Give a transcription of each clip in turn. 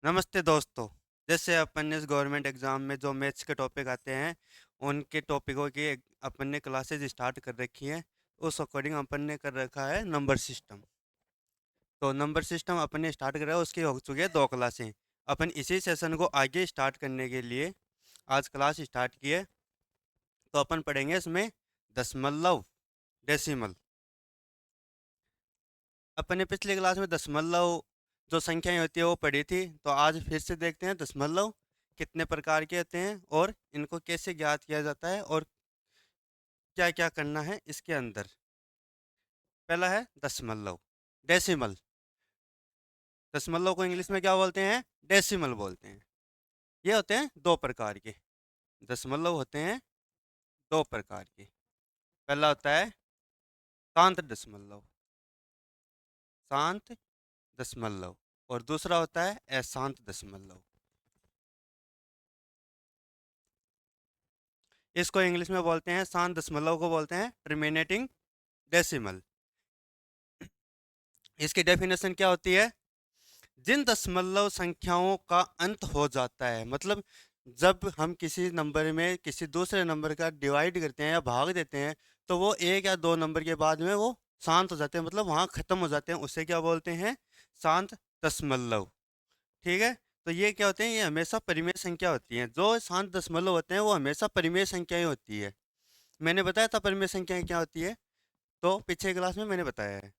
नमस्ते दोस्तों। जैसे अपन ने इस गवर्नमेंट एग्जाम में जो मैथ्स के टॉपिक आते हैं उनके टॉपिकों की अपन ने क्लासेज स्टार्ट कर रखी हैं। उस अकॉर्डिंग अपन ने कर रखा है नंबर सिस्टम। तो नंबर सिस्टम अपन ने स्टार्ट करा है, उसकी हो चुकी है 2 क्लासें। अपन इसी सेशन को आगे स्टार्ट करने के लिए आज क्लास स्टार्ट की है। तो अपन पढ़ेंगे इसमें दशमलव, डेसिमल। अपन ने पिछली क्लास में दशमलव जो संख्याएं होती है वो पढ़ी थी, तो आज फिर से देखते हैं दशमलव कितने प्रकार के होते हैं और इनको कैसे ज्ञात किया जाता है और क्या क्या करना है इसके अंदर। पहला है दशमलव, डेसिमल। दशमलव को इंग्लिश में क्या बोलते हैं? डेसिमल बोलते हैं। ये होते हैं 2 प्रकार के। दशमलव होते हैं 2 प्रकार के। पहला होता है शांत दशमलव, शांत दशमलव। और दूसरा होता है अशांत दशमलव। इसको इंग्लिश में बोलते हैं, शांत दशमलव को बोलते हैं टर्मिनेटिंग डेसिमल। इसकी डेफिनेशन क्या होती है? जिन दशमलव संख्याओं का अंत हो जाता है, मतलब जब हम किसी नंबर में किसी दूसरे नंबर का डिवाइड करते हैं या भाग देते हैं, तो वो 1 या 2 नंबर के बाद में वो शांत हो जाते हैं, मतलब वहाँ ख़त्म हो जाते हैं। उसे क्या बोलते हैं? शांत दशमलव। ठीक है। तो ये क्या होते हैं? ये हमेशा परिमेय संख्या होती हैं। जो शांत दशमलव होते हैं वो हमेशा परिमेय संख्याएं होती है। मैंने बताया था परिमेय संख्याएं क्या होती है, तो पिछले क्लास में मैंने बताया है।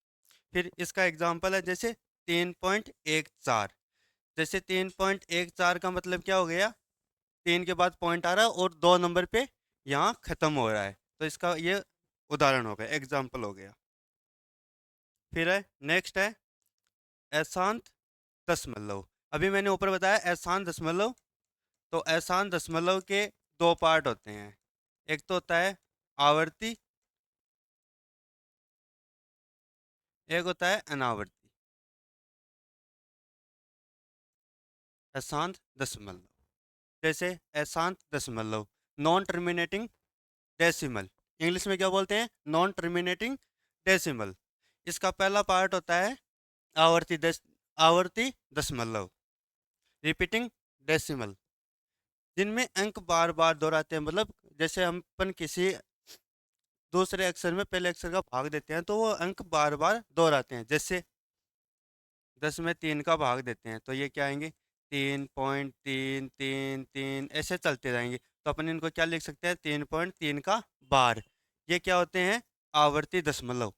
फिर इसका एग्जाम्पल है जैसे 3.14। जैसे 3.14 का मतलब क्या हो गया? 3 के बाद पॉइंट आ रहा है और 2 नंबर पे यहाँ ख़त्म हो रहा है, तो इसका ये उदाहरण हो गया, एग्जाम्पल हो गया। फिर है नेक्स्ट है अशांत दशमलव। अभी मैंने ऊपर बताया अशांत दशमलव। तो अशांत दशमलव के 2 पार्ट होते हैं। एक तो होता है आवर्ती, एक होता है अनावर्ती। अशांत दशमलव जैसे अशांत दशमलव, नॉन टर्मिनेटिंग डेसिमल। इंग्लिश में क्या बोलते हैं? Non terminating decimal. इसका पहला पार्ट होता है आवर्ती आवर्ती दशमलव, रिपीटिंग डेसिमल, जिनमें अंक बार बार दोहराते हैं। मतलब जैसे हम अपन किसी दूसरे अक्षर में पहले अक्षर का भाग देते हैं तो वो अंक बार बार दोहराते हैं। जैसे 10 में 3 का भाग देते हैं तो ये क्या आएंगे? 3.3333 ऐसे चलते जाएंगे। तो अपन इनको क्या लिख सकते हैं? 3.3 का बार। ये क्या होते हैं? आवर्ती दशमलव।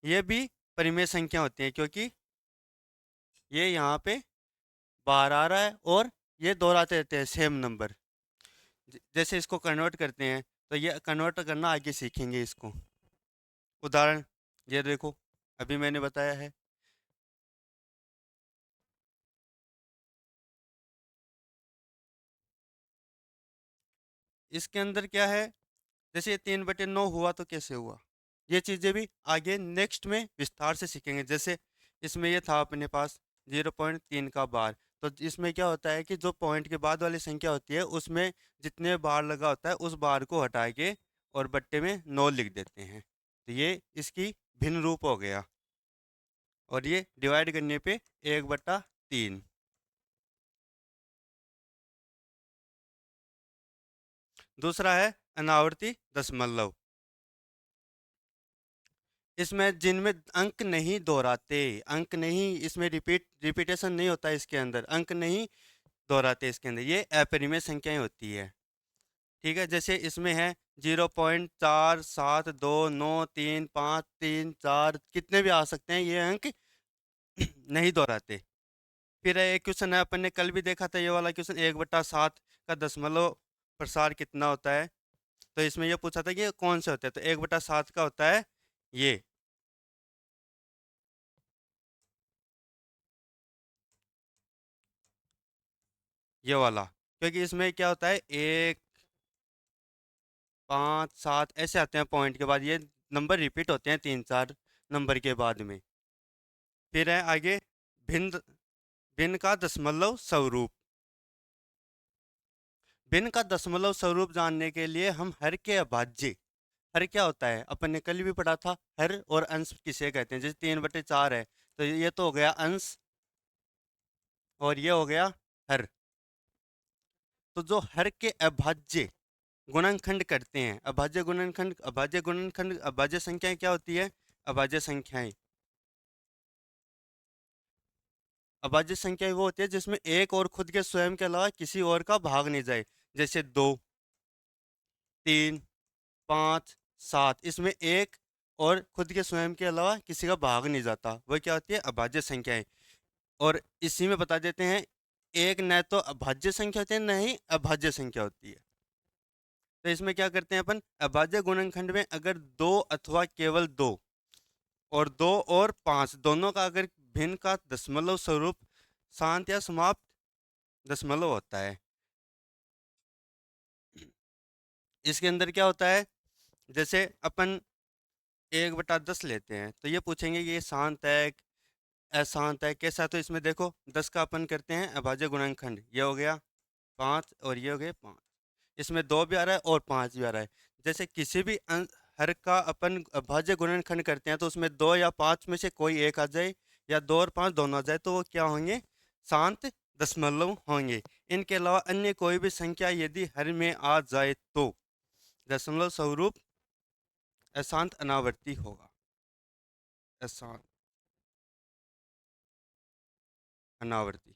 ये भी परिमेय संख्या होती है क्योंकि ये यहाँ पे बार आ रहा है और ये दोहराते रहते हैं सेम नंबर। जैसे इसको कन्वर्ट करते हैं, तो ये कन्वर्ट करना आगे सीखेंगे इसको। उदाहरण ये देखो, अभी मैंने बताया है। इसके अंदर क्या है? जैसे ये 3/9 हुआ तो कैसे हुआ, ये चीज़ें भी आगे नेक्स्ट में विस्तार से सीखेंगे। जैसे इसमें ये था अपने पास 0.3 का बार। तो इसमें क्या होता है कि जो पॉइंट के बाद वाली संख्या होती है उसमें जितने बार लगा होता है उस बार को हटा के और बट्टे में 9 लिख देते हैं। तो ये इसकी भिन्न रूप हो गया। और ये डिवाइड करने पे 1/3। दूसरा है अनावर्ती दशमलव। इसमें जिनमें अंक नहीं दोहराते, अंक नहीं, इसमें रिपीटेशन नहीं होता, इसके अंदर अंक नहीं दोहराते इसके अंदर, ये अपरिमेय संख्याएं होती है। ठीक है। जैसे इसमें है 0.47293534 कितने भी आ सकते हैं, ये अंक नहीं दोहराते। फिर है एक क्वेश्चन है, अपन ने कल भी देखा था ये वाला क्वेश्चन, 1/7 का दशमलव प्रसार कितना होता है। तो इसमें ये पूछा था कि ये कौन से होते हैं, तो 1/7 का होता है ये वाला। क्योंकि इसमें क्या होता है, 1, 5, 7 ऐसे आते हैं पॉइंट के बाद, ये नंबर रिपीट होते हैं 3, 4 नंबर के बाद में। फिर है आगे भिन्न, भिन्न का दशमलव स्वरूप। भिन्न का दशमलव स्वरूप जानने के लिए हम हर के अभाज्य, हर क्या होता है अपन ने कल भी पढ़ा था, हर और अंश किसे कहते हैं। जैसे 3/4 है तो ये तो हो गया अंश, और ये हो गया हर। तो जो हर के अभाज्य गुणनखंड करते हैं, अभाज्य संख्याएं क्या होती है? अभाज्य संख्याएं, अभाज्य संख्याएं वो होती है जिसमें एक और खुद के स्वयं के अलावा किसी और का भाग नहीं जाए। जैसे 2, 3, 5, 7, इसमें एक और खुद के स्वयं के अलावा किसी का भाग नहीं जाता, वो क्या होती है? अभाज्य संख्याएं। और इसी में बता देते हैं, एक न तो अभाज्य संख्या होती है, न ही अभाज्य संख्या होती है। तो इसमें क्या करते हैं अपन? अभाज्य गुणनखंड में अगर दो अथवा केवल दो, और 2 और 5 दोनों का अगर भिन्न का दशमलव स्वरूप शांत या समाप्त दशमलव होता है, इसके अंदर क्या होता है? जैसे अपन 1/10 लेते हैं, तो ये पूछेंगे कि ये शांत है अशांत है कैसा? तो इसमें देखो 10 का अपन करते हैं अभाज्य गुणनखंड, ये हो गया 5 और ये हो गए 5। इसमें 2 भी आ रहा है और 5 भी आ रहा है। जैसे किसी भी हर का अपन अभाज्य गुणनखंड करते हैं, तो उसमें 2 या 5 में से कोई एक आ जाए, या 2 और 5 दोनों आ जाए, तो वो क्या होंगे? शांत दशमलव होंगे। इनके अलावा अन्य कोई भी संख्या यदि हर में आ जाए तो दशमलव स्वरूप अशांत अनावर्ती होगा। अशांत अनावर्ती।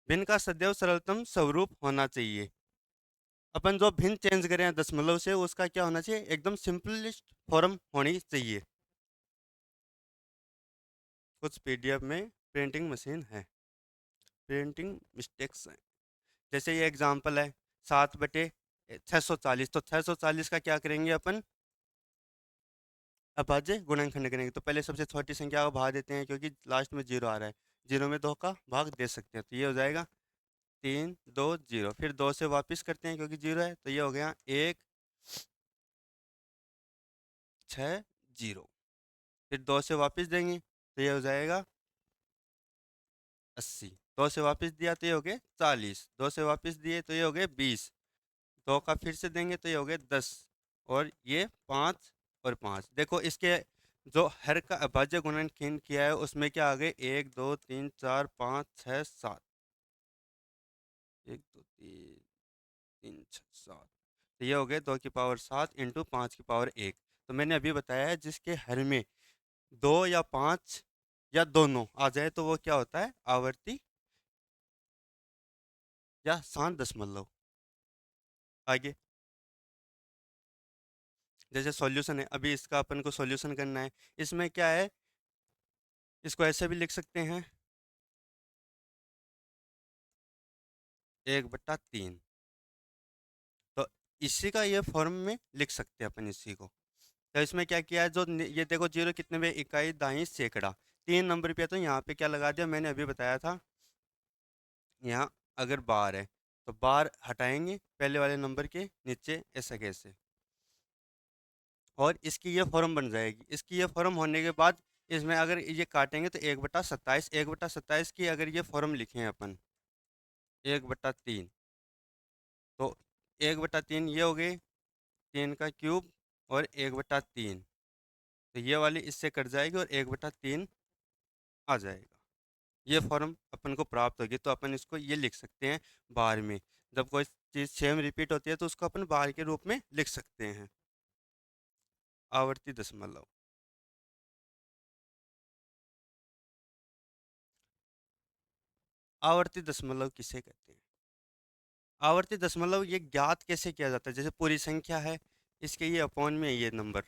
भिन्न का सदैव सरलतम स्वरूप होना चाहिए। अपन जो भिन्न चेंज करें दशमलव से, उसका क्या होना चाहिए? एकदम सिंपलेस्ट फॉर्म होनी चाहिए। कुछ पीडीएफ में प्रिंटिंग मशीन है, प्रिंटिंग मिस्टेक्स हैं। जैसे ये एग्जांपल है 7/640, तो 640 का क्या करेंगे अपन? अभाज्य गुणनखंड करेंगे। तो पहले सबसे छोटी संख्या को भाग देते हैं, क्योंकि लास्ट में जीरो आ रहा है, जीरो में 2 का भाग दे सकते हैं, तो ये हो जाएगा 3, 2, 0। फिर 2 से वापस करते हैं क्योंकि जीरो है, तो ये हो गया 1, 6, 0। फिर 2 से वापस देंगे तो ये हो जाएगा 80। 2 से वापस दिया तो ये हो गए 40। 2 से वापस दिए तो ये हो गए 20। 2 का फिर से देंगे तो ये हो गए 10। और ये 5 और 5। देखो इसके जो हर का अभाज्य गुणनखंड किया है उसमें क्या आ गए? 1, 2, 3, 4, 5, 6, 7। 1, 2, 3, 4, 5, 6, 7। तो ये हो गए 2 की पावर 7 इंटू 5 की पावर 1। तो मैंने अभी बताया है, जिसके हर में 2 या 5 या दोनों आ जाए तो वो क्या होता है? आवर्ती या शांत दशमलव। आगे जैसे सॉल्यूशन है, अभी इसका अपन को सॉल्यूशन करना है। इसमें क्या है? इसको ऐसे भी लिख सकते हैं, 1/3। तो इसी का ये फॉर्म में लिख सकते हैं अपन इसी को। तो इसमें क्या किया है? ये देखो जीरो कितने में? इकाई दाई सैकड़ा। 3 नंबर पे है, तो यहाँ पे क्या लगा दिया? मैंने अभी बताया था, यहाँ अगर बार है तो बार हटाएंगे पहले वाले नंबर के नीचे, ऐसा कैसे? और इसकी ये फॉर्म बन जाएगी। इसकी ये फॉर्म होने के बाद इसमें अगर ये काटेंगे तो 1/27, 1/27 की अगर ये फॉर्म लिखें अपन, 1/3, तो 1/3 ये हो गए 3 का क्यूब, और 1/3, तो ये वाली इससे कट जाएगी और 1/3 आ जाएगा। ये फॉर्म अपन को प्राप्त होगी, तो अपन इसको ये लिख सकते हैं बार में। जब कोई चीज़ सेम रिपीट होती है तो उसको अपन बार के रूप में लिख सकते हैं। आवर्ती दशमलव। आवर्ती दशमलव किसे कहते हैं? आवर्ती दशमलव ये ज्ञात कैसे किया जाता है? जैसे पूरी संख्या है, इसके ये अपॉन में ये नंबर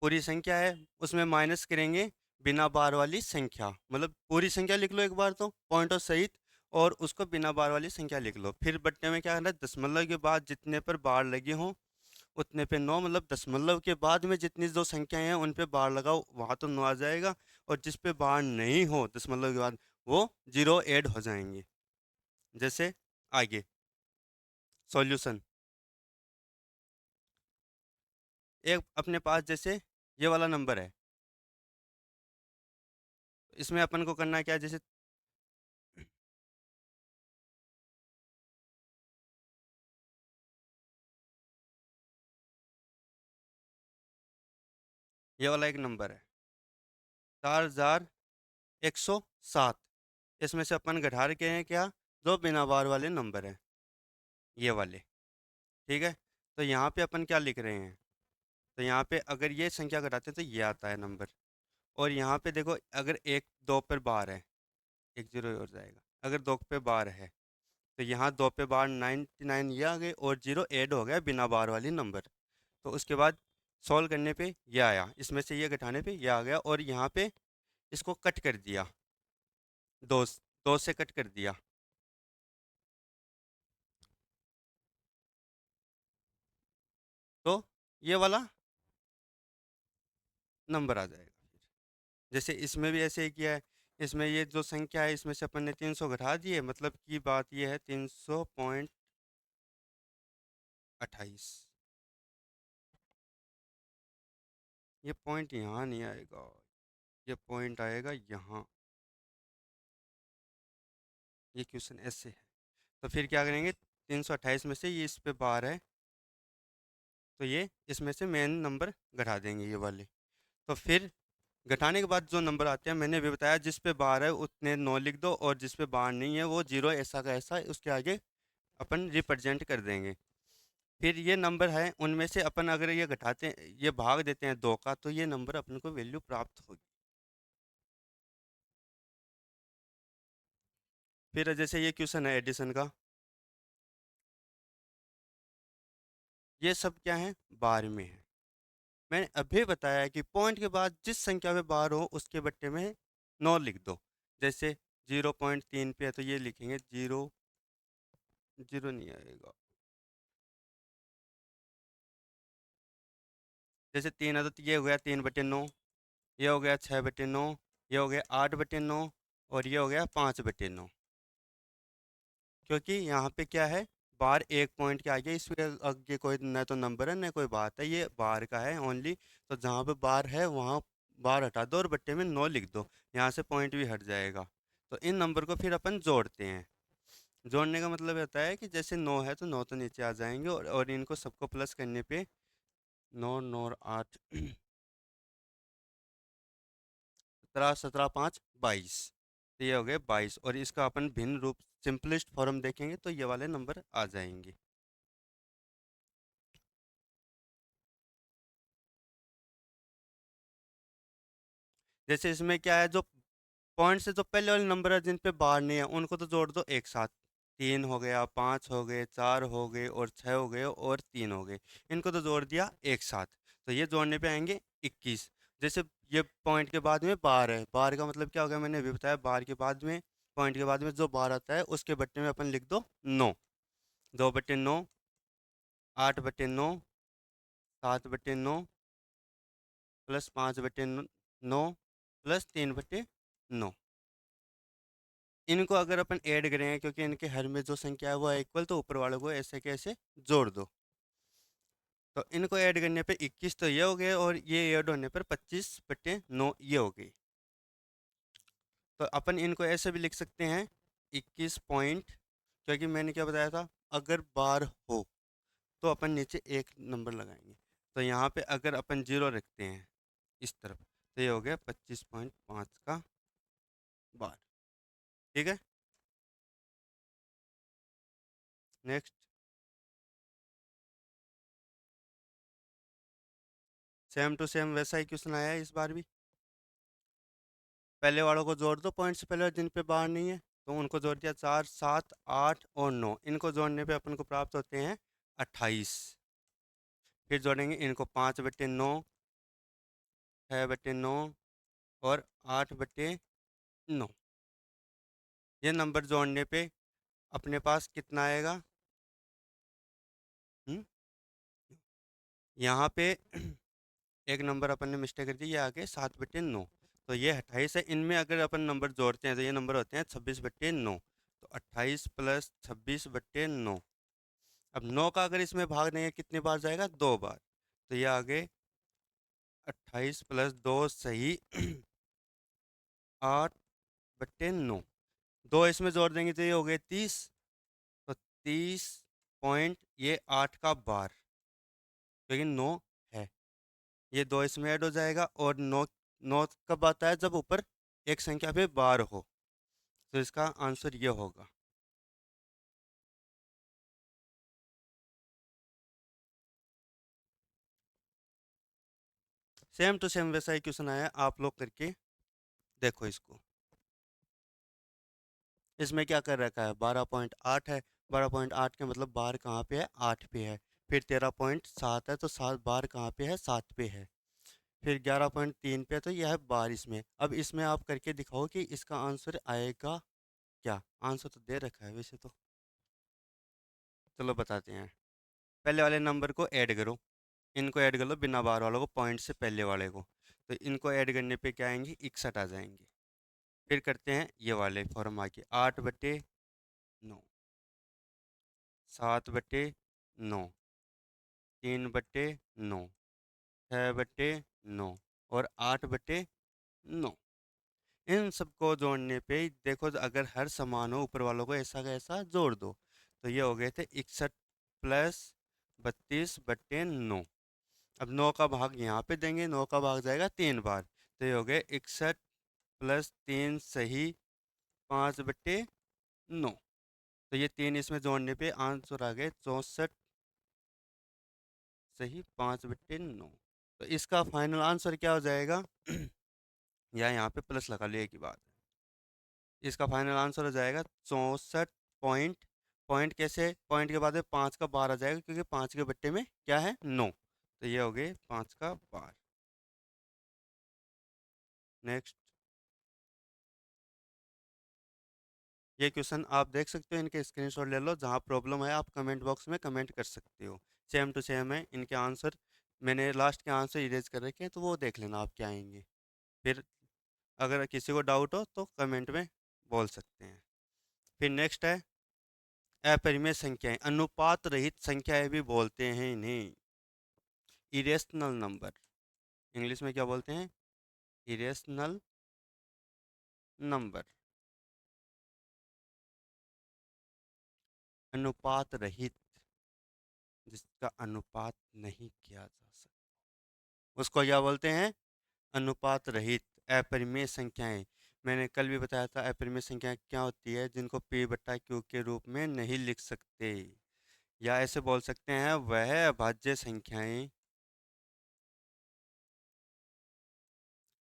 पूरी संख्या है, उसमें माइनस करेंगे बिना बार वाली संख्या। मतलब पूरी संख्या लिख लो एक बार तो पॉइंट और सहित, और उसको बिना बार वाली संख्या लिख लो। फिर बट्टे में क्या करना है? दशमलव के बाद जितने पर बार लगी हों उतने पे 9, मतलब दशमलव के बाद में जितनी जो संख्याएं हैं उन पे बार लगाओ, वहाँ तो 9 आ जाएगा। और जिस पे बार नहीं हो दशमलव के बाद, वो जीरो ऐड हो जाएंगे। जैसे आगे सॉल्यूशन, एक अपने पास जैसे ये वाला नंबर है, इसमें अपन को करना क्या है? जैसे ये वाला एक नंबर है, 4000 107। इसमें से अपन घटा रखे हैं क्या, जो बिना बार वाले नंबर हैं, ये वाले। ठीक है, तो यहाँ पे अपन क्या लिख रहे हैं, तो यहाँ पे अगर ये संख्या घटाते हैं तो ये आता है नंबर। और यहाँ पे देखो, अगर एक दो पर बार है, एक जीरो हो जाएगा। अगर दो पे बार है तो यहाँ दो पे बार 99 ये आ गए, और जीरो ऐड हो गया बिना बार वाली नंबर। तो उसके बाद सॉल्व करने पे ये आया, इसमें से ये घटाने पे ये आ गया, और यहाँ पे इसको कट कर दिया, दो दो से कट कर दिया, तो ये वाला नंबर आ जाएगा। जैसे इसमें भी ऐसे ही किया है, इसमें ये जो संख्या है इसमें से अपन ने 300 घटा दिए, मतलब की बात ये है 300.28। ये पॉइंट यहाँ नहीं आएगा, ये पॉइंट आएगा यहाँ। ये क्वेश्चन ऐसे है, तो फिर क्या करेंगे, 328 में से ये इस पे बार है, तो ये इसमें से मेन नंबर घटा देंगे ये वाले। तो फिर घटाने के बाद जो नंबर आते हैं, मैंने भी बताया जिस पे बार है उतने 9 लिख दो, और जिस पे बार नहीं है वो जीरो ऐसा का ऐसा उसके आगे अपन रिप्रेजेंट कर देंगे। फिर ये नंबर है, उनमें से अपन अगर ये घटाते हैं, ये भाग देते हैं दो का, तो ये नंबर अपन को वैल्यू प्राप्त होगी। फिर जैसे ये क्वेश्चन है एडिशन का, ये सब क्या है, बार में है। मैंने अभी बताया कि पॉइंट के बाद जिस संख्या में बार हो उसके बट्टे में 9 लिख दो। जैसे 0.3 पे है तो ये लिखेंगे जीरो, जीरो नहीं आएगा। जैसे 3 है तो ये हो गया 3/9, ये हो गया 6/9, ये हो गया 8/9, और ये हो गया 5/9। क्योंकि यहाँ पे क्या है, बार एक पॉइंट के आगे, इसमें आगे कोई न तो नंबर है न कोई बात है, ये बार का है ओनली। तो जहाँ पे बार है वहाँ बार हटा दो और बट्टे में 9 लिख दो, यहाँ से पॉइंट भी हट जाएगा। तो इन नंबर को फिर अपन जोड़ते हैं। जोड़ने का मतलब होता है कि जैसे 9 है तो 9 तो नीचे आ जाएंगे, और इनको सबको प्लस करने पे 9 9 और 8 17 17 5 22, तो ये हो गए 22, और इसका अपन भिन्न रूप सिंपलेस्ट फॉर्म देखेंगे तो ये वाले नंबर आ जाएंगे। जैसे इसमें क्या है, जो पॉइंट से जो पहले वाले नंबर है जिन पे बार नहीं है उनको तो जोड़ दो एक साथ। 3 हो गया, 5 हो गए, 4 हो गए, और 6 हो गए, और 3 हो गए। इनको तो जोड़ दिया एक साथ, तो ये जोड़ने पे आएंगे 21। जैसे ये पॉइंट के बाद में बार है, बार का मतलब क्या हो गया, मैंने अभी बताया, बार के बाद में पॉइंट के बाद में जो बार आता है उसके बट्टे में अपन लिख दो 9। 2/9, 8/9, 7/9, प्लस 5/9, प्लस 3/9। इनको अगर अपन ऐड करें, क्योंकि इनके हर में जो संख्या है वो है इक्वल, तो ऊपर वालों को ऐसे के ऐसे जोड़ दो। तो इनको ऐड करने पे 21 तो ये हो गए, और ये ऐड होने पर 25/9 ये हो गई। तो अपन इनको ऐसे भी लिख सकते हैं 21 पॉइंट, क्योंकि मैंने क्या बताया था, अगर बार हो तो अपन नीचे एक नंबर लगाएंगे। तो यहाँ पे अगर अपन जीरो रखते हैं इस तरफ, तो ये हो गया 25.5 का बार। ठीक है, नेक्स्ट। सेम टू सेम वैसा ही क्वेश्चन आया है इस बार भी। पहले वालों को जोड़ दो, पॉइंट से पहले जिन पे बार नहीं है, तो उनको जोड़ दिया, 4 7 8 और 9, इनको जोड़ने पे अपन को प्राप्त होते हैं 28। फिर जोड़ेंगे इनको 5/9, 6/9, और 8/9। ये नंबर जोड़ने पे अपने पास कितना आएगा, हम्म? यहाँ पे एक नंबर अपन ने मिस्टेक कर दी, ये आगे 7/9, तो ये 28 है। इनमें अगर अपन नंबर जोड़ते हैं तो ये नंबर होते हैं 26/9। तो 28 प्लस 26/9। अब 9 का अगर इसमें भाग देंगे कितनी बार जाएगा, 2 बार। तो ये आगे 28 प्लस 2 सही 8/9। 2 इसमें जोड़ देंगे तो ये हो गए 30। तो 30 पॉइंट ये 8 का बार, क्योंकि 9 है, ये 2 इसमें ऐड हो जाएगा, और 9 9 कब आता है, जब ऊपर एक संख्या पे बार हो, तो इसका आंसर ये होगा। सेम टू सेम वैसा ही क्वेश्चन आया, आप लोग करके देखो इसको। इसमें क्या कर रखा है, 12.8 है। 12.8 के मतलब बार कहाँ पे है, 8 पे है। फिर 13.7 है, तो सात बार कहाँ पे है, 7 पे है। फिर 11.3 पे है, तो यह है बार इसमें। अब इसमें आप करके दिखाओ कि इसका आंसर आएगा क्या। आंसर तो दे रखा है वैसे तो, चलो बताते हैं। पहले वाले नंबर को ऐड करो, इनको ऐड कर लो बिना बार वालों को, पॉइंट से पहले वाले को। तो इनको ऐड करने पे क्या आएंगे, 61 आ जाएंगे। फिर करते हैं ये वाले फॉर्म आगे, 8/9, 7/9, 3/9, 6/9 और 8/9। इन सबको जोड़ने पे देखो, अगर हर समान हो ऊपर वालों को ऐसा का ऐसा जोड़ दो, तो ये हो गए थे 61 प्लस 32/9। अब 9 का भाग यहाँ पे देंगे, 9 का भाग जाएगा 3 बार, तो ये हो गए 61 प्लस 3 सही 5/9। तो ये 3 इसमें जोड़ने पे आंसर आ गए 64 सही 5/9। तो इसका फाइनल आंसर क्या हो जाएगा या यहाँ पे प्लस लगा लिया की बात है। इसका फाइनल आंसर हो जाएगा 64 पॉइंट कैसे, पॉइंट के बाद में 5 का बार आ जाएगा, क्योंकि 5 के बट्टे में क्या है, 9। तो ये हो गए 5 का बार। नेक्स्ट, ये क्वेश्चन आप देख सकते हो, इनके स्क्रीनशॉट ले लो, जहाँ प्रॉब्लम है आप कमेंट बॉक्स में कमेंट कर सकते हो। सेम टू सेम है इनके आंसर, मैंने लास्ट के आंसर इरेज कर रखे हैं, तो वो देख लेना आप क्या आएंगे। फिर अगर किसी को डाउट हो तो कमेंट में बोल सकते हैं। फिर नेक्स्ट है अपरिमेय संख्याएं, अनुपात रहित संख्याएं भी बोलते हैं इन्हें, इरेशनल नंबर। इंग्लिश में क्या बोलते हैं, इरेशनल नंबर, अनुपात रहित, जिसका अनुपात नहीं किया जा सकता, उसको क्या बोलते हैं, अनुपात रहित अपरिमेय संख्याएं। मैंने कल भी बताया था अपरिमेय संख्याएं क्या होती है, जिनको p/q के रूप में नहीं लिख सकते, या ऐसे बोल सकते हैं वह अभाज्य संख्याएं,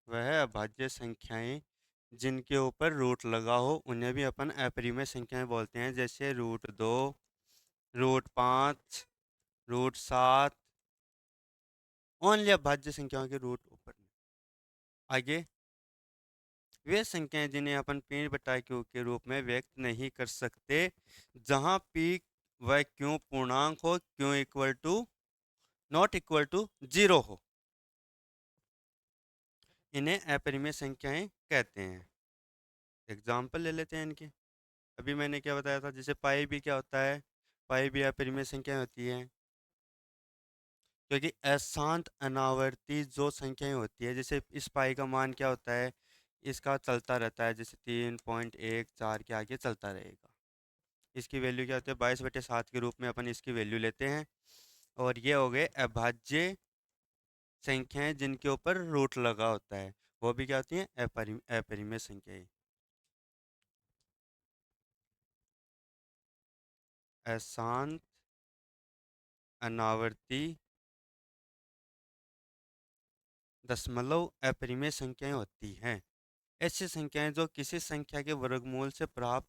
वह अभाज्य संख्याएं जिनके ऊपर रूट लगा हो, उन्हें भी अपन अपरिमेय संख्याएं बोलते हैं, जैसे √2, √5, √7। ओनली अभाज्य संख्याओं के रूट ऊपर। आगे, वे संख्याएं जिन्हें अपन p/q के रूप में व्यक्त नहीं कर सकते, जहां p व q पूर्णांक हो, q equal to not equal to 0 हो, इन्हें अपरिमेय संख्याएं कहते हैं। एग्जाम्पल ले लेते हैं इनके। अभी मैंने क्या बताया था, जैसे पाई भी क्या होता है, पाई भी अपरिमेय संख्याएं होती है, क्योंकि अशांत अनावर्ती जो संख्याएं होती है, जैसे इस पाई का मान क्या होता है, इसका चलता रहता है, जैसे 3.14 के आगे चलता रहेगा। इसकी वैल्यू क्या होती है, 22/7 के रूप में अपन इसकी वैल्यू लेते हैं। और ये हो गए अभाज्य संख्याएं जिनके ऊपर रूट लगा होता है, वो भी क्या होती हैं, अपरिमेय संख्याएं। अशांत अनावर्ती दशमलव अपरिमेय संख्याएं होती हैं। ऐसी संख्याएं जो किसी संख्या के वर्गमूल से प्राप्त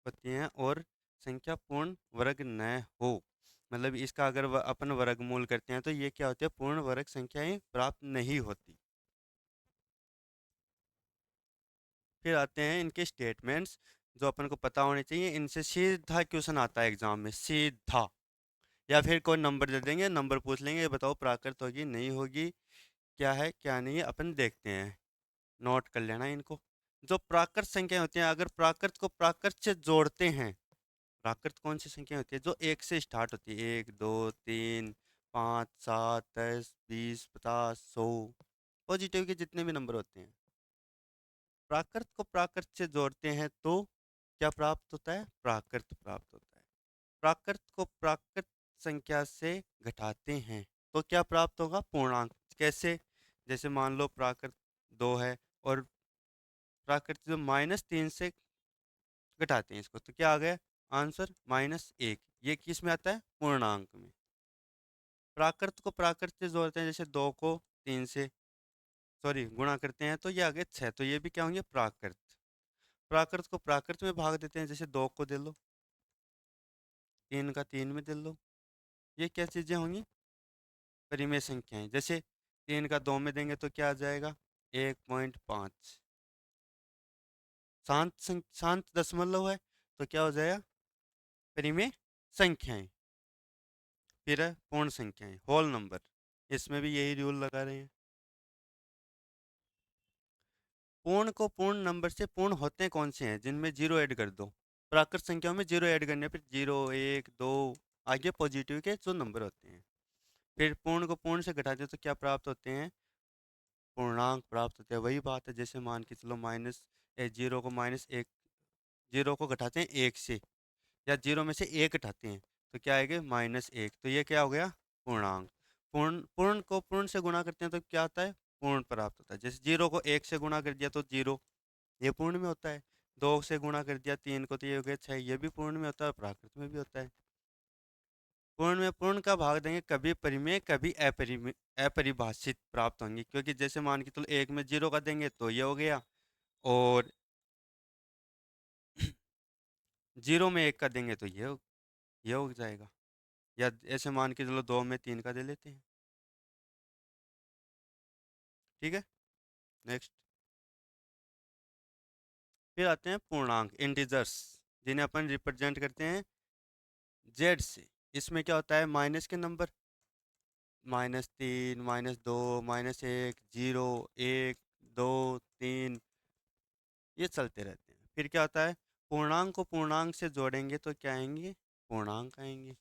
होती हैं और संख्या पूर्ण वर्ग न हो, मतलब इसका अगर अपन वर्गमूल करते हैं तो ये क्या होती है, पूर्ण वर्ग संख्याएं प्राप्त नहीं होती। फिर आते हैं इनके स्टेटमेंट्स, जो अपन को पता होने चाहिए, इनसे सीधा क्वेश्चन आता है एग्जाम में, सीधा। या फिर कोई नंबर दे देंगे, नंबर पूछ लेंगे, ये बताओ प्राकृत होगी नहीं होगी, क्या है क्या नहीं है, अपन देखते हैं। नोट कर लेना इनको। जो प्राकृत संख्याएं होती हैं, अगर प्राकृत को प्राकृत से जोड़ते हैं, प्राकृत कौन सी संख्या होती है, जो एक से स्टार्ट होती है, 1, 2, 3, 5, 7, 10, 20, 50, 100, पॉजिटिव के जितने भी नंबर होते हैं, प्राकृत को प्राकृत से जोड़ते हैं तो क्या प्राप्त होता है, प्राकृत प्राप्त होता है। प्राकृत को प्राकृत संख्या से घटाते हैं तो क्या प्राप्त होगा, पूर्णांक। कैसे, जैसे मान लो प्राकृत 2 है और प्राकृत जो -3 से घटाते हैं इसको, तो क्या आ गया आंसर -1। ये किस में आता है? पूर्णांक में। प्राकृत को प्राकृत से जोड़ते हैं, जैसे 2 को 3 से सॉरी गुणा करते हैं तो ये आ गया 6, तो ये भी क्या होंगे? प्राकृत। प्राकृत को प्राकृत में भाग देते हैं, जैसे 2 को दे लो, 3 का 3 में दे लो। ये क्या चीज़ें होंगी? परिमेय संख्याएं। जैसे 3 का 2 में देंगे तो क्या आ जाएगा? 1.5। शांत दशमलव है तो क्या हो जाएगा? परिमेय संख्याएं। फिर है पूर्ण संख्याएं, होल नंबर। इसमें भी यही रूल लगा रहे हैं। पूर्ण को पूर्ण नंबर से पूर्ण होते कौन से हैं? जिनमें जीरो ऐड कर दो। प्राकृत संख्याओं में जीरो ऐड करने पर 0, 1, 2 आगे पॉजिटिव के जो नंबर होते हैं। फिर पूर्ण को पूर्ण से घटाते हैं तो क्या प्राप्त होते हैं? पूर्णांक प्राप्त होते हैं। वही बात है, जैसे मान के चलो जीरो को -1, जीरो को घटाते हैं 1 से, या जीरो में से 1 घटाते हैं तो क्या आएगा? -1। तो ये क्या हो गया? पूर्णांक। पूर्ण पूर्ण को पूर्ण से गुणा करते हैं तो क्या आता है? पूर्ण प्राप्त होता है। जैसे जीरो को 1 से गुणा कर दिया तो जीरो, ये पूर्ण में होता है। 2 से गुणा कर दिया 3 को तो ये हो गया 6, ये भी पूर्ण में होता है और प्राकृत में भी होता है। पूर्ण में पूर्ण का भाग देंगे, कभी परिमेय कभी अपरिभाषित प्राप्त होंगे, क्योंकि जैसे मान के चलो 1 में 0 का देंगे तो ये हो गया, और 0 में 1 का देंगे तो ये हो जाएगा। या ऐसे मान के चलो 2 में 3 का दे लेते हैं। ठीक है, नेक्स्ट। फिर आते हैं पूर्णांक, इंटीजर्स, जिन्हें अपन रिप्रेजेंट करते हैं जेड से। इसमें क्या होता है? माइनस के नंबर, -3, -2, -1, 0, 1, 2, 3, ये चलते रहते हैं। फिर क्या होता है? पूर्णांक को पूर्णांक से जोड़ेंगे तो क्या आएंगे? पूर्णांक आएंगे।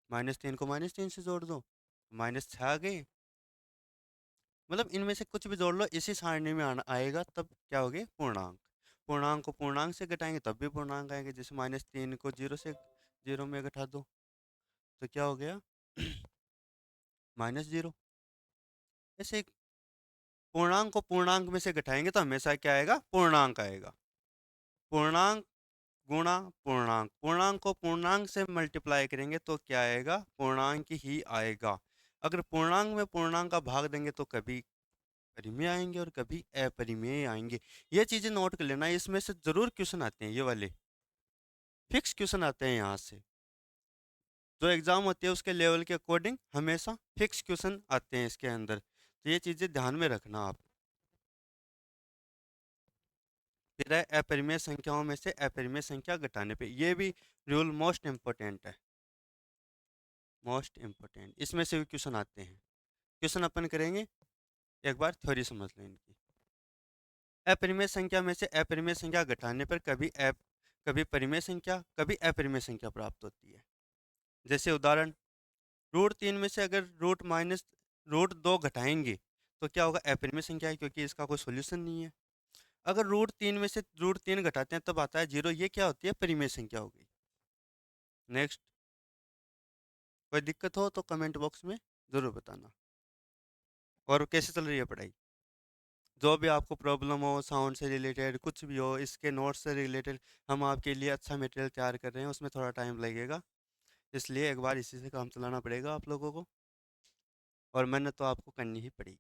-3 को -3 से जोड़ दो, -6 आ गए। मतलब इनमें से कुछ भी जोड़ लो, इसी सारणी में आना आएगा, तब क्या हो गए? पूर्णांक। पूर्णांक को पूर्णांक से घटाएंगे तब भी पूर्णांक आएंगे। जैसे -3 को 0 में घटा दो तो क्या हो गया? -0। ऐसे पूर्णांक को पूर्णांक में से घटाएंगे तो हमेशा क्या आएगा? पूर्णांक आएगा। पूर्णांक गुणा पूर्णांक, पूर्णांक को पूर्णांक से मल्टीप्लाई करेंगे तो क्या आएगा? पूर्णांक ही आएगा। अगर पूर्णांक में पूर्णांक का भाग देंगे तो कभी परिमेय आएंगे और कभी अपरिमेय आएंगे। ये चीजें नोट कर लेना, इसमें से जरूर क्वेश्चन आते हैं, ये वाले फिक्स क्वेश्चन आते हैं यहाँ से। जो एग्जाम होती है उसके लेवल के अकॉर्डिंग हमेशा फिक्स क्वेश्चन आते हैं इसके अंदर, तो ये चीजें ध्यान में रखना आप। फिर है अपरिमेय संख्याओं में से अपरिमेय संख्या घटाने पे, ये भी रूल मोस्ट इम्पोर्टेंट है, मोस्ट इम्पोर्टेंट। इसमें से भी क्वेश्चन आते हैं। क्वेश्चन अपन करेंगे, एक बार थ्योरी समझ लें इनकी। अपरिमेय संख्या में से अपरिमेय संख्या घटाने पर कभी परिमेय संख्या कभी अपरिमेय संख्या प्राप्त होती है। जैसे उदाहरण, √3 में से अगर √2 घटाएंगे तो क्या होगा? अपरिमेय संख्या है, क्योंकि इसका कोई सोल्यूशन नहीं है। अगर √3 में से √3 घटाते हैं तब आता है 0, ये क्या होती है? परिमेय संख्या हो गई। नेक्स्ट। कोई दिक्कत हो तो कमेंट बॉक्स में ज़रूर बताना। और कैसे चल रही है पढ़ाई? जो भी आपको प्रॉब्लम हो, साउंड से रिलेटेड कुछ भी हो, इसके नोट्स से रिलेटेड, हम आपके लिए अच्छा मटेरियल तैयार कर रहे हैं, उसमें थोड़ा टाइम लगेगा, इसलिए एक बार इसी से काम चलाना पड़ेगा आप लोगों को, और मेहनत तो आपको करनी ही पड़ेगी।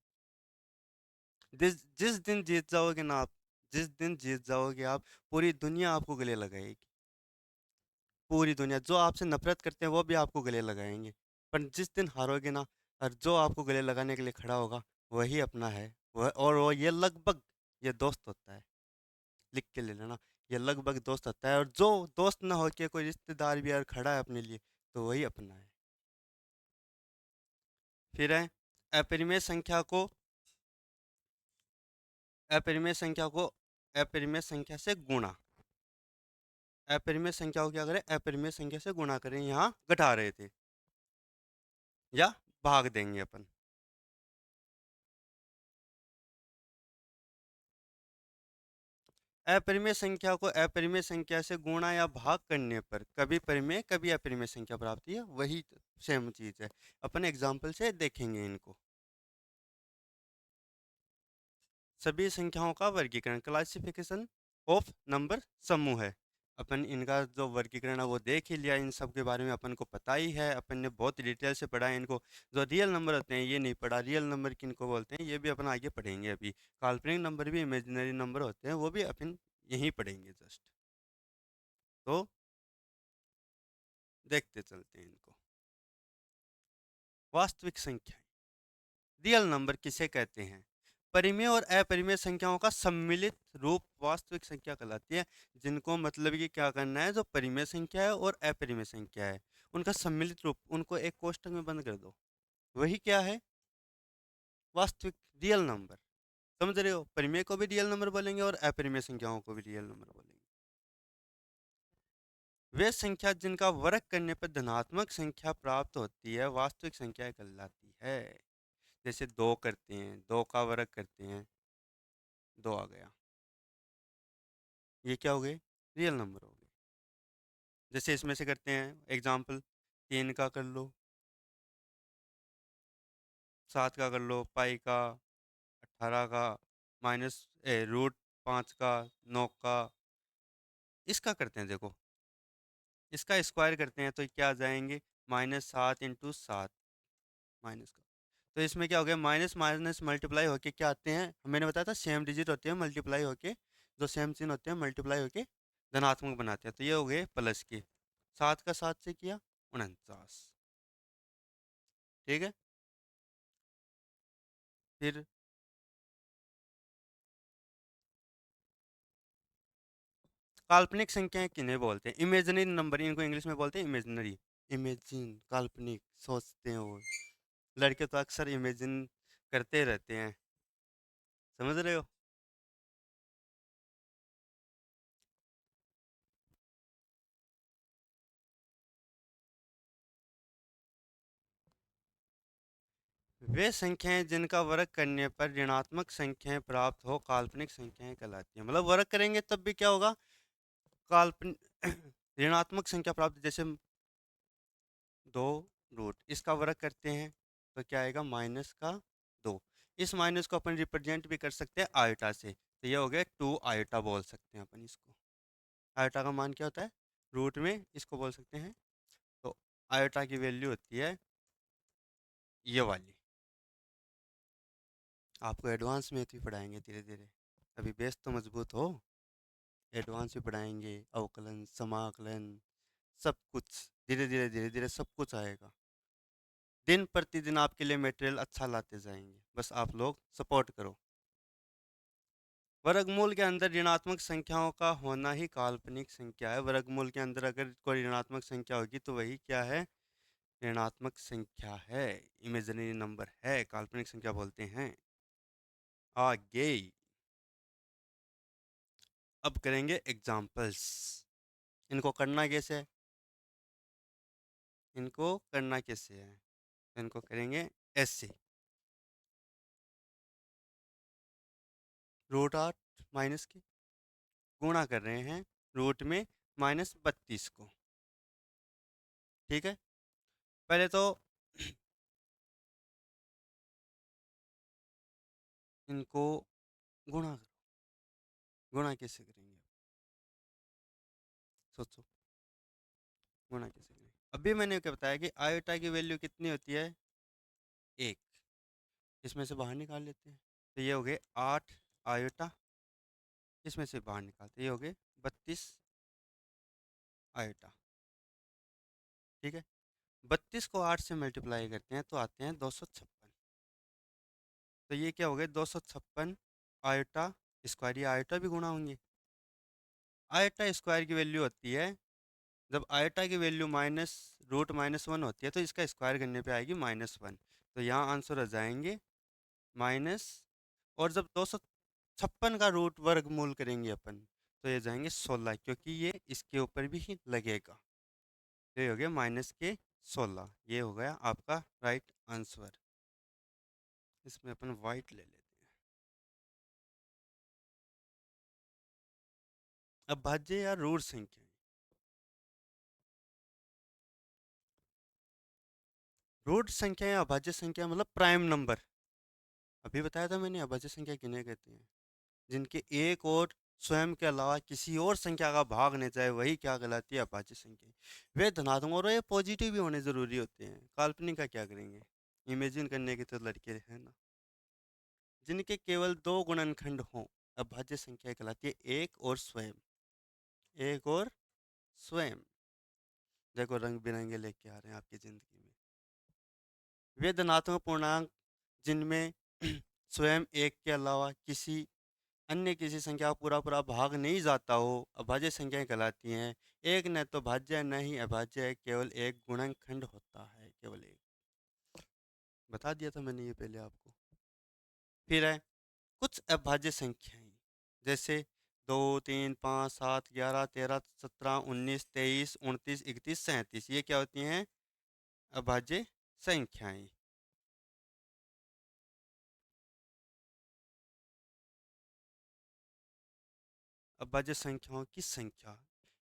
जिस जिस दिन जीत जाओगे ना आप, जिस दिन जीत जाओगे आप, पूरी दुनिया आपको गले लगाएगी। पूरी दुनिया, जो आपसे नफरत करते हैं वो भी आपको गले लगाएंगे। पर जिस दिन हारोगे ना, और जो आपको गले लगाने के लिए खड़ा होगा, वही अपना है। वह, और वो ये लगभग, ये दोस्त होता है, लिख के ले लेना। ये लगभग दोस्त होता है, और जो दोस्त ना हो के कोई रिश्तेदार भी अगर खड़ा है अपने लिए, तो वही अपना है। फिर है अपरिमेय संख्या को अपरिमेय संख्या को अपरिमेय संख्या से गुणा। अपरिमेय संख्या को क्या करें? अपरिमेय संख्या से गुणा करें, यहाँ घटा रहे थे, या भाग देंगे अपन। अपरिमेय संख्या को अपरिमेय संख्या से गुणा या भाग करने पर कभी परिमेय कभी अपरिमेय संख्या प्राप्त होती है, वही सेम चीज है। अपन एग्जाम्पल से देखेंगे इनको। सभी संख्याओं का वर्गीकरण, क्लासिफिकेशन ऑफ नंबर समूह है। अपन इनका जो वर्गीकरण है वो देख ही लिया, इन सब के बारे में अपन को पता ही है, अपन ने बहुत डिटेल से पढ़ा है इनको। जो रियल नंबर होते हैं ये नहीं पढ़ा, रियल नंबर किनको बोलते हैं ये भी अपन आगे पढ़ेंगे अभी। काल्पनिक नंबर भी इमेजिनरी नंबर होते हैं, वो भी अपन यहीं पढ़ेंगे जस्ट। तो देखते चलते हैं इनको। वास्तविक संख्याएं, रियल नंबर किसे कहते हैं? परिमेय और अपरिमेय संख्याओं का सम्मिलित रूप वास्तविक संख्या कहलाती है। जिनको मतलब कि क्या करना है, जो परिमेय संख्या है और अपरिमेय संख्या है उनका सम्मिलित रूप, उनको एक कोष्टक में बंद कर दो, वही क्या है? वास्तविक रियल नंबर। समझ रहे हो, परिमेय को भी रियल नंबर बोलेंगे और अपरिमेय संख्याओं को भी रियल नंबर बोलेंगे। वे संख्या जिनका वर्ग करने पर धनात्मक संख्या प्राप्त होती है वास्तविक संख्या कहलाती है। जैसे दो करते हैं, दो का वर्ग करते हैं, दो आ गया, ये क्या हो गए? रियल नंबर हो गए। जैसे इसमें से करते हैं एग्जाम्पल, 3 का कर लो, 7 का कर लो, पाई का, 18 का, माइनस रूट 5 का, 9 का। इसका करते हैं, देखो इसका स्क्वायर करते हैं तो क्या आ जाएंगे? -7 × 7 माइनस का। तो इसमें क्या हो गया? माइनस माइनस मल्टीप्लाई होके क्या आते हैं? मैंने बताया था सेम डिजिट होते हैं, मल्टीप्लाई होके जो सेम चिन्ह होते हैं मल्टीप्लाई होके धनात्मक बनाते हैं, तो ये हो गए प्लस के। 7 का 7 से किया 49। ठीक है। फिर काल्पनिक संख्याएं किन्हें बोलते हैं? इमेजिनरी नंबर, इनको इंग्लिश में बोलते हैं इमेजिनरी। इमेजिन, काल्पनिक, सोचते हैं वो। लड़के तो अक्सर इमेजिन करते रहते हैं, समझ रहे हो। वे संख्याएं जिनका वर्ग करने पर ऋणात्मक संख्याएं प्राप्त हो काल्पनिक संख्याएं कहलाती हैं। मतलब वर्ग करेंगे तब भी क्या होगा? काल्पनिक ऋणात्मक संख्या प्राप्त। जैसे 2 रूट, इसका वर्ग करते हैं तो क्या आएगा? -2। इस माइनस को अपन रिप्रेजेंट भी कर सकते हैं आयोटा से, तो ये हो गया 2 आयोटा बोल सकते हैं अपन इसको। आयोटा का मान क्या होता है रूट में, इसको बोल सकते हैं। तो आयोटा की वैल्यू होती है ये वाली। आपको एडवांस में भी पढ़ाएंगे धीरे धीरे, अभी बेस तो मजबूत हो। एडवांस भी पढ़ाएंगे, अवकलन, समाकलन, सब कुछ धीरे धीरे सब कुछ आएगा। दिन प्रतिदिन आपके लिए मटेरियल अच्छा लाते जाएंगे, बस आप लोग सपोर्ट करो। वर्गमूल के अंदर ऋणात्मक संख्याओं का होना ही काल्पनिक संख्या है। वर्गमूल के अंदर अगर कोई ऋणात्मक संख्या होगी तो वही क्या है? ऋणात्मक संख्या है, इमेजिनरी नंबर है, काल्पनिक संख्या बोलते हैं। आगे अब करेंगे एग्जाम्पल्स। इनको करना कैसे है? इनको करना कैसे है? इनको करेंगे ऐसे। √8 माइनस के गुणा कर रहे हैं रूट में -32 को। ठीक है। पहले तो इनको गुणा करो। गुणा कैसे करेंगे? सोचो, गुणा कैसे करेंगे? अभी मैंने क्या बताया कि आयोटा की वैल्यू कितनी होती है? 1। इसमें से बाहर निकाल लेते हैं, तो ये हो गए 8 आयोटा। इसमें से बाहर निकालते ये हो गए 32 आयोटा। ठीक है। 32 को 8 से मल्टीप्लाई करते हैं तो आते हैं 256। तो ये क्या हो गए? 256 आयोटा स्क्वायर। ये आयोटा भी गुणा होंगे। आयोटा स्क्वायर की वैल्यू होती है, जब आयोटा की वैल्यू √-1 होती है तो इसका स्क्वायर करने पे आएगी -1। तो यहाँ आंसर आ जाएंगे माइनस। और जब 256 का रूट वर्गमूल करेंगे अपन तो ये जाएंगे 16, क्योंकि ये इसके ऊपर भी ही लगेगा। तो ये हो गया -16। ये हो गया आपका राइट आंसर। इसमें अपन वाइट ले लेते हैं। अब भाज्य या रूट संख्या। रूट संख्या या अभाज्य संख्या मतलब प्राइम नंबर। अभी बताया था मैंने, अभाज्य संख्या किन्हें कहते हैं? जिनके एक और स्वयं के अलावा किसी और संख्या का भाग नहीं चाहे, वही क्या कहलाती है? अभाज्य संख्या। वे धनात्मक और ये पॉजिटिव भी होने जरूरी होते हैं। काल्पनिक का क्या करेंगे? इमेजिन करने के तो लड़के हैं ना। जिनके केवल दो गुणनखंड हों, अभाज्य संख्या कहलाती है एक और स्वयं। एक और स्वयं। देखो रंग बिरंगे लेके आ रहे हैं आपकी जिंदगी में। वे धनात्मक पूर्णांक जिनमें स्वयं एक के अलावा किसी संख्या का पूरा पूरा भाग नहीं जाता हो, अभाज्य संख्याएं कहलाती हैं। एक न तो भाज्य है, न ही अभाज्य है, केवल एक गुणनखंड होता है, केवल एक। बता दिया था मैंने ये पहले आपको। फिर है कुछ अभाज्य संख्याएं, जैसे 2, 3, 5, 7, 11, 13, 17, 19, 23, 29, 31, ये क्या होती हैं? अभाज्य संख्याएं। अभाज्य संख्याओं की संख्या।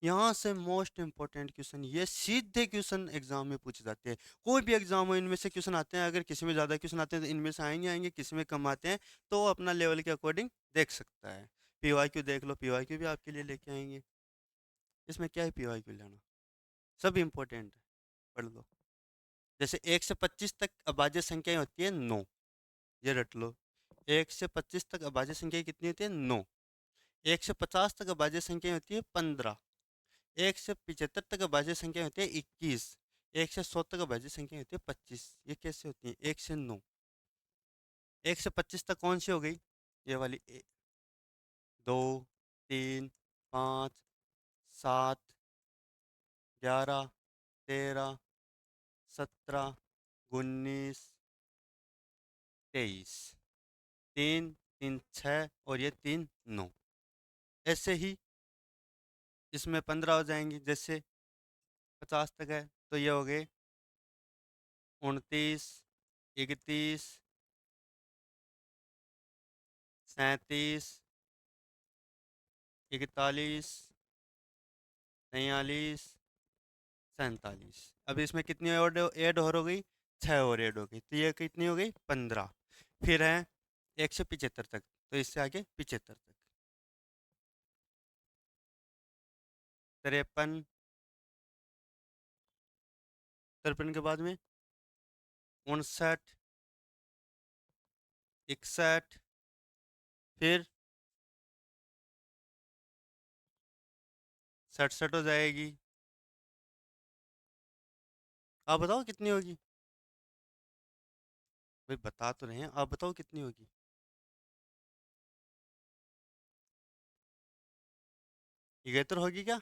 यहाँ से मोस्ट इंपॉर्टेंट क्वेश्चन, ये सीधे क्वेश्चन एग्जाम में पूछे जाते हैं। कोई भी एग्जाम हो, इनमें से क्वेश्चन आते हैं। अगर किसी में ज़्यादा क्वेश्चन आते हैं तो इनमें से आएंगे आएंगे, किसी में कम आते हैं तो वो अपना लेवल के अकॉर्डिंग देख सकता है। पीवाईक्यू देख लो, पीवाईक्यू भी आपके लिए लेके आएंगे। इसमें क्या है पीवाईक्यू लेना? सब इंपॉर्टेंट है, पढ़ लो। जैसे 1 से 25 तक अभाज्य संख्याएं होती है 9, ये रट लो। 1 से 25 तक अभाज्य संख्या कितनी होती है? 9। 1 से 50 तक अभाज्य संख्या होती है 15। 1 से 75 तक अभाज्य संख्या होती है 21। 1 से 100 तक अभाज्य संख्या होती है 25। ये कैसे होती है? 1 से 9। 1 से 25 तक कौन सी हो गई? ये वाली 2, 3, 5, 7, 11, 13, 17, 19, 23। 3, 3, 6 और ये 3, 9। ऐसे ही इसमें 15 हो जाएंगी। जैसे 50 तक है तो ये हो गए 29, 31, 37, 41, 43, 47। अब इसमें कितनी और ऐड और हो गई? 6 और ऐड हो गई, तो ये कितनी हो गई? 15। फिर है 1 से 75 तक, तो इससे आगे 75 तक। 53, 53 के बाद में 59, 61, फिर 67 हो जाएगी। आप बताओ कितनी होगी? भाई बता तो रहे हैं, आप बताओ कितनी होगी? 71 होगी क्या?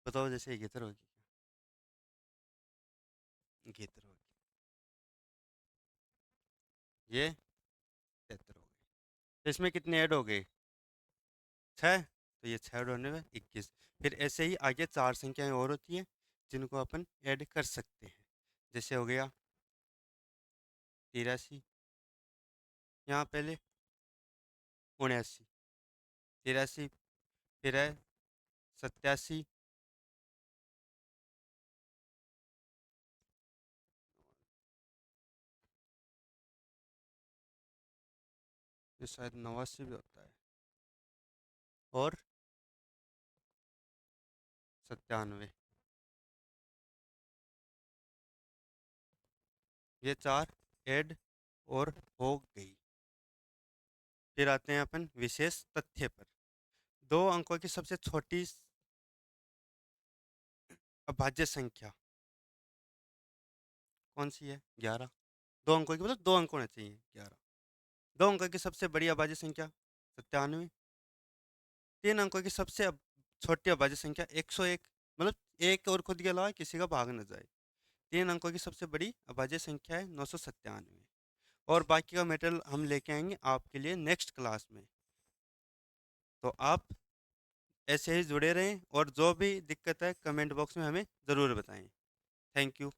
बताओ, जैसे 71 होगी क्या? 71 होगी। ये 73 हो गई। तो इसमें कितने ऐड हो गए? 6। तो ये 6 होने में 21। फिर ऐसे ही आगे 4 संख्याएं और होती हैं जिनको अपन ऐड कर सकते हैं। जैसे हो गया 83, यहाँ पहले 79, 83, फिर है 87, ये शायद 89 भी होता है, और 97। ये 4 ऐड और हो गई। फिर आते हैं अपन विशेष तथ्य पर। 2 अंकों की सबसे छोटी अभाज्य संख्या कौन सी है? 11। 2 अंकों की मतलब 2 अंक होने चाहिए, 11। 2 अंकों की सबसे बड़ी अभाज्य संख्या 97। 3 अंकों की सबसे छोटी अभाज्य संख्या 101, मतलब एक और खुद के अलावा किसी का भाग न जाए। 3 अंकों की सबसे बड़ी अभाज्य संख्या है 997। और बाकी का मटेरियल हम लेके आएंगे आपके लिए नेक्स्ट क्लास में। तो आप ऐसे ही जुड़े रहें, और जो भी दिक्कत है कमेंट बॉक्स में हमें ज़रूर बताएं। Thank you.